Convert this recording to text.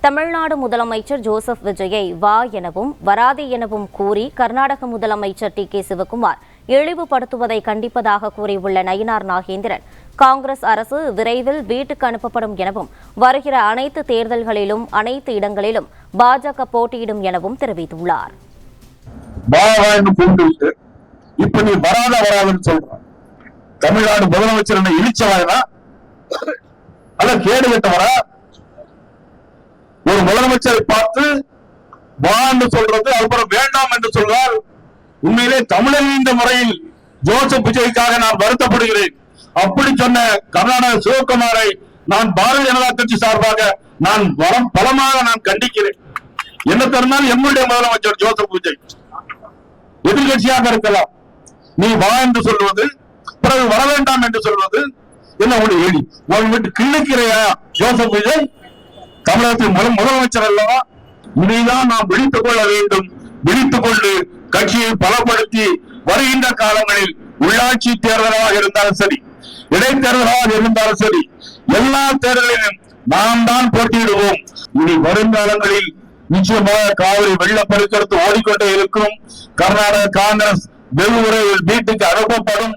தமிழ்நாடு முதலமைச்சர் ஜோசப் விஜயை வா எனவும் வராதே எனவும் கூறி கர்நாடக முதலமைச்சர் டி.கே. சிவக்குமார் இழிவுபடுத்துவதை கண்டிப்பதாக கூறியுள்ள நயினார் நாகேந்திரன், காங்கிரஸ் அரசு விரைவில் வீட்டுக்கு அனுப்பப்படும் எனவும் வருகிற அனைத்து தேர்தல்களிலும் அனைத்து இடங்களிலும் பாஜக போட்டியிடும் எனவும் தெரிவித்துள்ளார். இப்ப நீ வராதுன்னு சொல்ற தமிழ்நாடு முதலமைச்சர் என்ன இழிச்சவாயனா அல்ல கேடு கட்டவரா? ஒரு முதலமைச்சரை பார்த்து வா என்று சொல்றது அப்புறம் வேண்டாம் என்று சொல்றால் உண்மையிலே தமிழர் இந்த முறையில் ஜோசப் விஜய்க்காக நான் வருத்தப்படுகிறேன். அப்படி சொன்ன கர்நாடக சிவகுமாரை நான் பாரதிய ஜனதா கட்சி சார்பாக நான் பலமாக நான் கண்டிக்கிறேன். என்ன தருணால் எம்முடைய முதலமைச்சர் ஜோசப் விஜய் எதிர்கட்சியாக இருக்கலாம், நீ வா என்று சொல்வது பிறகு வர வேண்டாம் என்று சொல்வது என்ன உடைய எலி விட்டு கிழிக்கிறையா? ஜோசப் விஜய் தமிழகத்தின் முதலமைச்சர் அல்லவா? இதைதான் நாம் விழித்துக் கொள்ள வேண்டும். விழித்துக் கொண்டு கட்சியை பலப்படுத்தி வருகின்ற காலங்களில் உள்ளாட்சி தேர்தலாக இருந்தாலும் சரி, இடைத்தேர்தலாக இருந்தாலும் சரி, எல்லா தேர்தலிலும் நாம் தான் போட்டியிடுவோம். இனி வருங்காலங்களில் நிச்சயமாக காவிரி வெள்ளப்பெருக்கெடுத்து ஓடிக்கொண்டே இருக்கும். கர்நாடக காங்கிரஸ் வெகு விரைவில் வீட்டுக்கு அனுப்பப்படும்.